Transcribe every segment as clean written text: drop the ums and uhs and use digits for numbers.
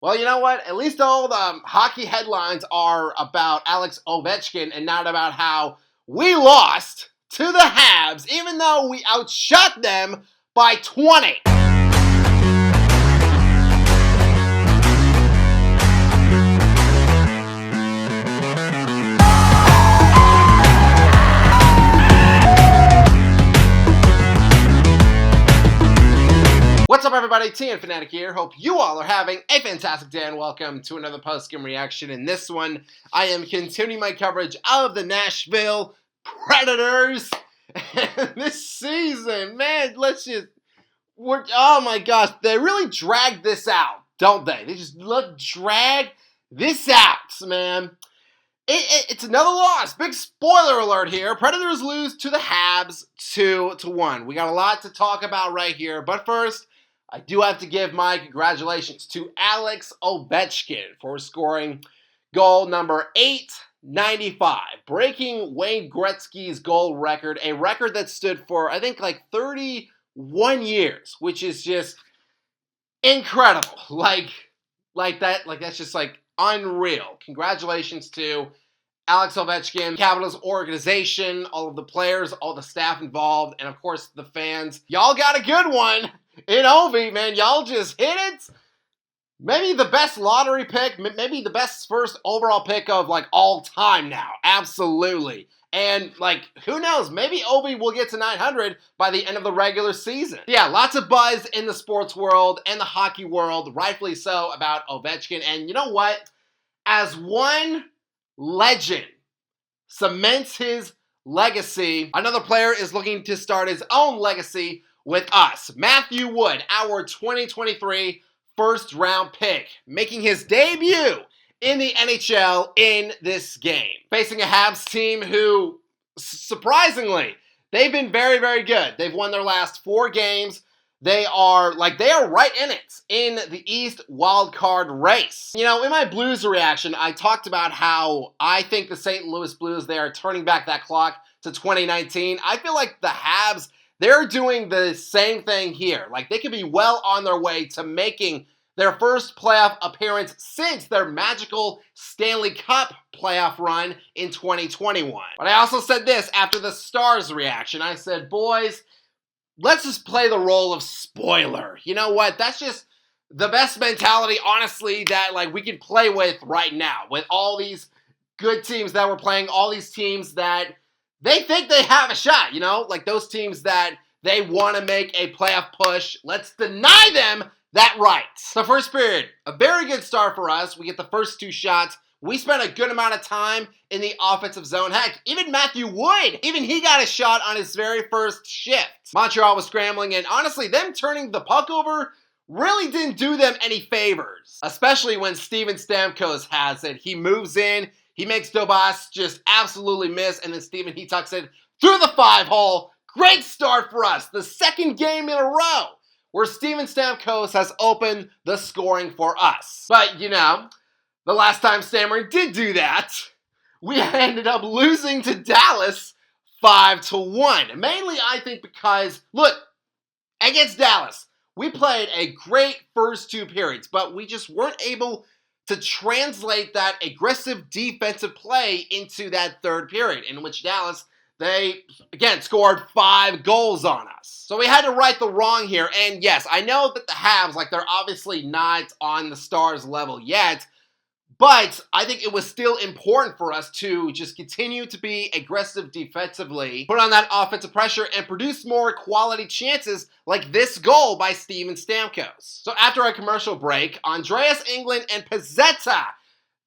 Well, you know what? At least all the hockey headlines are about Alex Ovechkin and not about how we lost to the Habs, even though we outshot them by 20. What's up, everybody? TN Fanatic here. Hope you all are having a fantastic day and welcome to another post-game reaction. In this one, I am continuing my coverage of the Nashville Predators. And this season, man, oh my gosh, they really dragged this out, don't they? They just drag this out, man. It's another loss. Big spoiler alert here. Predators lose to the Habs 2-1. We got a lot to talk about right here, but first, I do have to give my congratulations to Alex Ovechkin for scoring goal number 895, breaking Wayne Gretzky's goal record, a record that stood for, I think, like 31 years, which is just incredible. That's just like unreal. Congratulations to Alex Ovechkin, Capitals organization, all of the players, all the staff involved, and of course the fans. Y'all got a good one in Ovi, man. Y'all just hit it. Maybe the best lottery pick, maybe the best first overall pick of like all time now. Absolutely. And like, who knows? Maybe Ovi will get to 900 by the end of the regular season. Yeah, lots of buzz in the sports world and the hockey world, rightfully so, about Ovechkin. And you know what? As one legend cements his legacy, another player is looking to start his own legacy with us. Matthew Wood, our 2023 first-round pick, making his debut in the NHL in this game. Facing a Habs team who, surprisingly, they've been very, very good. They've won their last 4 games. They are right in it, in the East wildcard race. You know, in my Blues reaction, I talked about how I think the St. Louis Blues, they are turning back that clock to 2019. I feel like the Habs, they're doing the same thing here. Like, they could be well on their way to making their first playoff appearance since their magical Stanley Cup playoff run in 2021. But I also said this after the Stars reaction. I said, boys, let's just play the role of spoiler. You know what? That's just the best mentality, honestly, that like we can play with right now. With all these good teams that we're playing, all these teams that they think they have a shot, you know? Like those teams that they want to make a playoff push. Let's deny them that right. The first period, a very good start for us. We get the first 2 shots. We spent a good amount of time in the offensive zone. Heck, even Matthew Wood, even he got a shot on his very first shift. Montreal was scrambling, and honestly, them turning the puck over really didn't do them any favors. Especially when Steven Stamkos has it. He moves in, he makes Dobas just absolutely miss, and then Steven, he tucks it through the 5-hole. Great start for us. The second game in a row where Steven Stamkos has opened the scoring for us. But, you know, the last time Stammer did do that, we ended up losing to Dallas 5-1. Mainly, I think, because, look, against Dallas, we played a great first 2 periods, but we just weren't able to translate that aggressive defensive play into that third period, in which Dallas, they, again, scored 5 goals on us. So we had to right the wrong here. And yes, I know that the Habs, like, they're obviously not on the Stars level yet, but I think it was still important for us to just continue to be aggressive defensively, put on that offensive pressure, and produce more quality chances like this goal by Steven Stamkos. So after a commercial break, Andreas Englund and Pezzetta,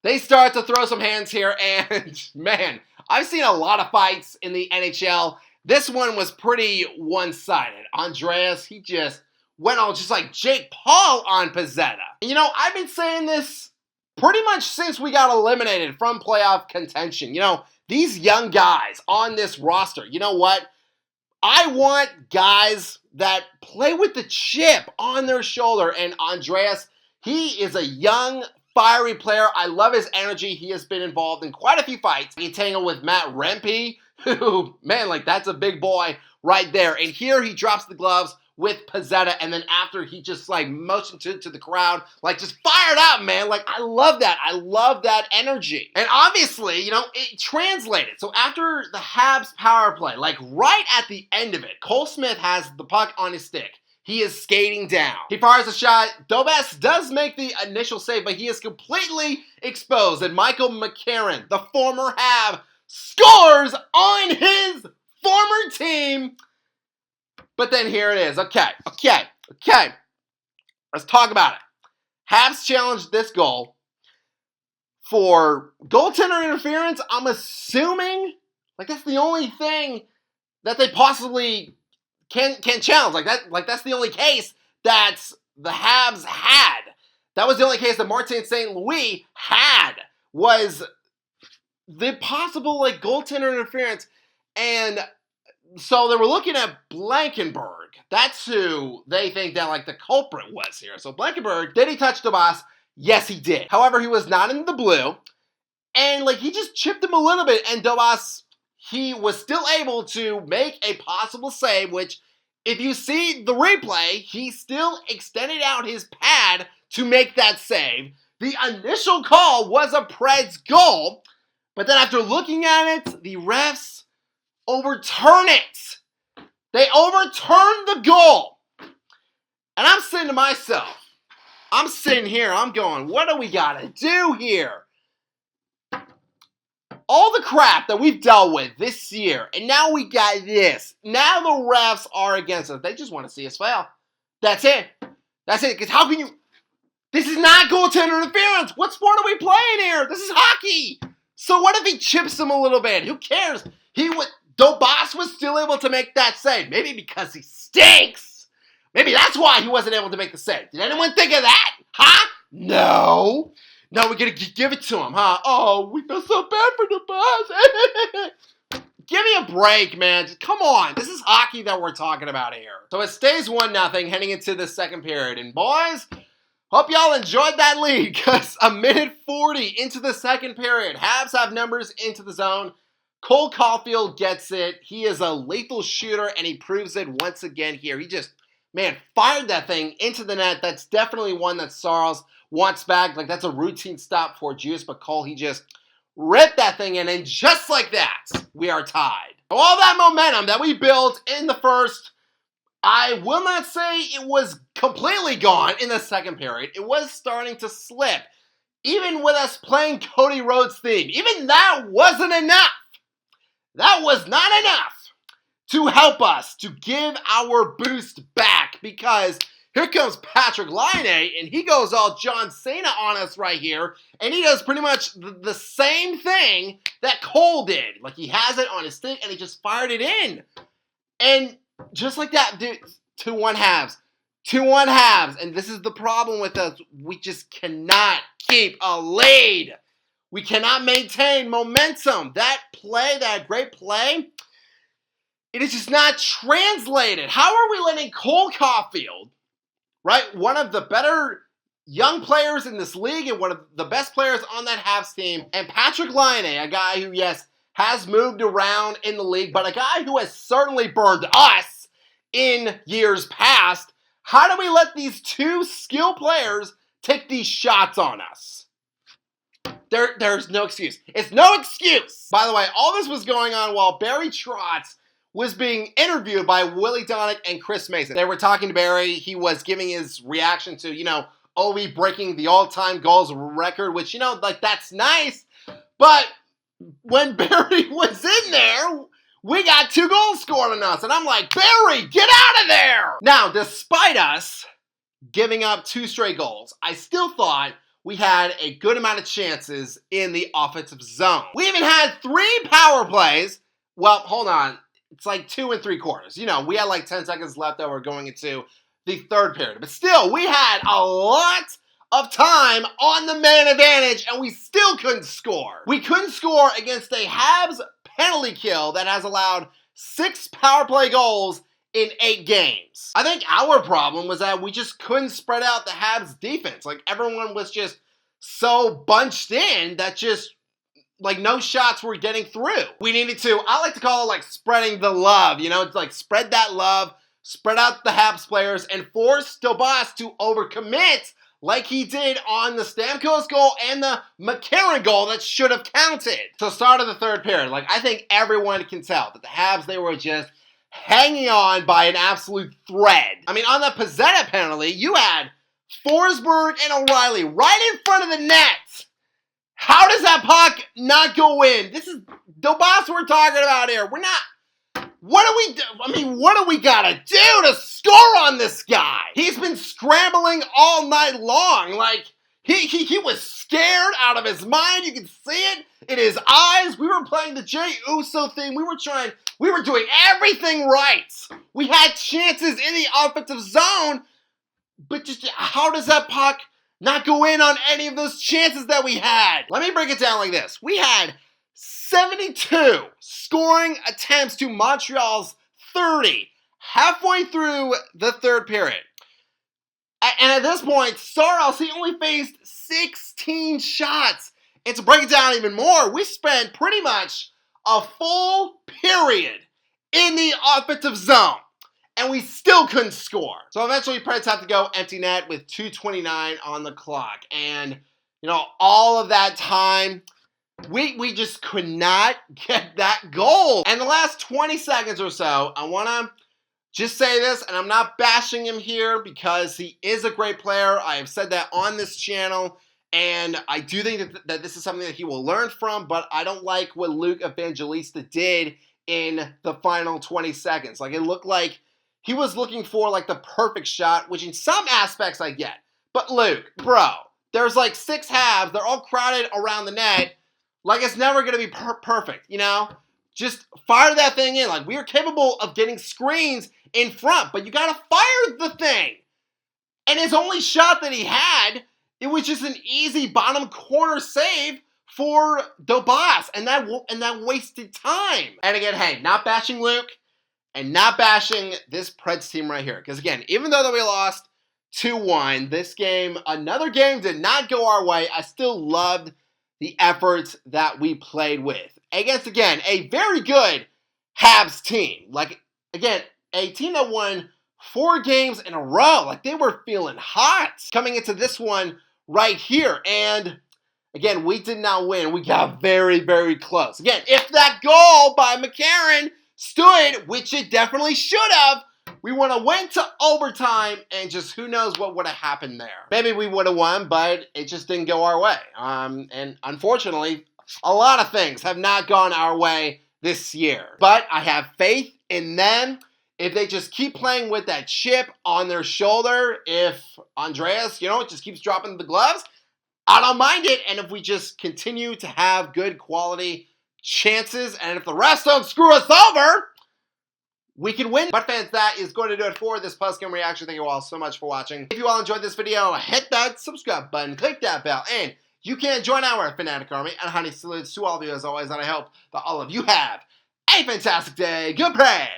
they start to throw some hands here, and man, I've seen a lot of fights in the NHL. This one was pretty one-sided. Andreas, he just went all just like Jake Paul on Pezzetta. And you know, I've been saying this pretty much since we got eliminated from playoff contention. You know, these young guys on this roster, you know what? I want guys that play with the chip on their shoulder. And Andreas, he is a young, fiery player. I love his energy. He has been involved in quite a few fights. He tangled with Matt Rempe, who, man, like that's a big boy right there. And here he drops the gloves with Pizzetta, and then after he just like motioned to the crowd, like just fired up, man. Like I love that. I love that energy. And obviously, you know, it translated. So after the Habs power play, like right at the end of it, Cole Smith has the puck on his stick. He is skating down. He fires a shot. Dobas does make the initial save, but he is completely exposed. And Michael McCarron, the former Hab, scores on his former team. But then here it is. Okay. Let's talk about it. Habs challenged this goal for goaltender interference. I'm assuming like that's the only thing that they possibly can challenge. Like that's the only case that the Habs had. That was the only case that Martin St. Louis had, was the possible like goaltender interference. And so they were looking at Blankenberg. That's who they think that like the culprit was here. So Blankenberg, did he touch Dobas? Yes, he did. However, he was not in the blue. And like he just chipped him a little bit, and Dobas, he was still able to make a possible save, which if you see the replay, he still extended out his pad to make that save. The initial call was a Preds goal, but then after looking at it, the refs overturn it. They overturned the goal. And I'm saying to myself, I'm sitting here, I'm going, what do we got to do here? All the crap that we've dealt with this year, and now we got this. Now the refs are against us. They just want to see us fail. That's it. That's it. Because how can you... This is not goaltender interference. What sport are we playing here? This is hockey. So what if he chips him a little bit? Who cares? Dobas was still able to make that save. Maybe because he stinks. Maybe that's why he wasn't able to make the save. Did anyone think of that? Huh? No. No, we're going to give it to him, huh? Oh, we feel so bad for Dobas. Give me a break, man. Just, come on. This is hockey that we're talking about here. So it stays 1-0 heading into the second period. And boys, hope y'all enjoyed that lead, because a minute 40 into the second period, Habs have numbers into the zone. Cole Caulfield gets it. He is a lethal shooter, and he proves it once again here. He just, man, fired that thing into the net. That's definitely one that Saros wants back. Like, that's a routine stop for Juice, but Cole, he just ripped that thing in, and just like that, we are tied. All that momentum that we built in the first, I will not say it was completely gone in the second period. It was starting to slip. Even with us playing Cody Rhodes' theme, even that wasn't enough. That was not enough to help us to give our boost back, because here comes Patrick Laine, and he goes all John Cena on us right here, and he does pretty much the same thing that Cole did. Like, he has it on his stick, and he just fired it in. And just like that, dude, 2-1 Habs. 2-1 Habs. And this is the problem with us. We just cannot keep a lead. We cannot maintain momentum. That play, that great play, it is just not translated. How are we letting Cole Caulfield, right, one of the better young players in this league and one of the best players on that Habs team, and Patrick Laine, a guy who, yes, has moved around in the league, but a guy who has certainly burned us in years past, how do we let these two skilled players take these shots on us? There's no excuse. It's no excuse. By the way, all this was going on while Barry Trotz was being interviewed by Willie Donick and Chris Mason. They were talking to Barry. He was giving his reaction to, Ovi breaking the all-time goals record, which, like, that's nice. But when Barry was in there, we got 2 goals scored on us. And I'm like, Barry, get out of there! Now, despite us giving up 2 straight goals, I still thought we had a good amount of chances in the offensive zone. We even had 3 power plays. Well, hold on. It's like 2 3/4. We had like 10 seconds left that we're going into the third period. But still, we had a lot of time on the man advantage, and we still couldn't score. We couldn't score against a Habs penalty kill that has allowed 6 power play goals in 8 games. I think our problem was that we just couldn't spread out the Habs defense. Like, everyone was just so bunched in that just, like, no shots were getting through. We needed to, I like to call it, like, spreading the love, it's like, spread that love spread out the Habs players, and force DeBoss to overcommit like he did on the Stamkos goal and the McCarron goal that should have counted. So start of the third period, like I think everyone can tell that the Habs, they were just hanging on by an absolute thread. I mean, on the Pezzetta penalty, you had Forsberg and O'Reilly right in front of the net. How does that puck not go in? This is DeBoss we're talking about here. We're not... What do we gotta do to score on this guy? He's been scrambling all night long. Like, he was scared out of his mind. You can see it in his eyes. We were playing the Jey Uso thing. We were doing everything right. We had chances in the offensive zone, but just how does that puck not go in on any of those chances that we had? Let me break it down like this. We had 72 scoring attempts to Montreal's 30 halfway through the third period. And at this point, Saros, he only faced 16 shots. And to break it down even more, we spent pretty much a full period in the offensive zone, and we still couldn't score. So eventually, Preds have to go empty net with 2:29 on the clock. And, all of that time, we just could not get that goal. And the last 20 seconds or so, I want to just say this, and I'm not bashing him here because he is a great player. I have said that on this channel, and I do think that this is something that he will learn from, but I don't like what Luke Evangelista did in the final 20 seconds. Like, it looked like he was looking for, like, the perfect shot, which in some aspects I get. But Luke, bro, there's like 6 halves. They're all crowded around the net. Like, it's never going to be perfect, Just fire that thing in. Like, we are capable of getting screens in front, but you got to fire the thing. And his only shot that he had, it was just an easy bottom corner save for DeBoss, and that wasted time. And again, hey, not bashing Luke and not bashing this Preds team right here. Because again, even though that we lost 2-1, this game, another game did not go our way. I still loved the efforts that we played with against, again, a very good Habs team. Like, again, a team that won 4 games in a row. Like, they were feeling hot coming into this one right here. And again, we did not win. We got very, very close. Again, if that goal by McCarron stood, which it definitely should have, we would have went to overtime, and just who knows what would have happened there. Maybe we would have won, but it just didn't go our way. And unfortunately, a lot of things have not gone our way this year. But I have faith in them. If they just keep playing with that chip on their shoulder, if Andreas, just keeps dropping the gloves, I don't mind it. And if we just continue to have good quality chances, and if the rest don't screw us over, we can win. But fans, that is going to do it for this post-game reaction. Thank you all so much for watching. If you all enjoyed this video, hit that subscribe button, click that bell, and you can join our Fanatic Army. And honey salutes to all of you as always, and I hope that all of you have a fantastic day. Good Preds!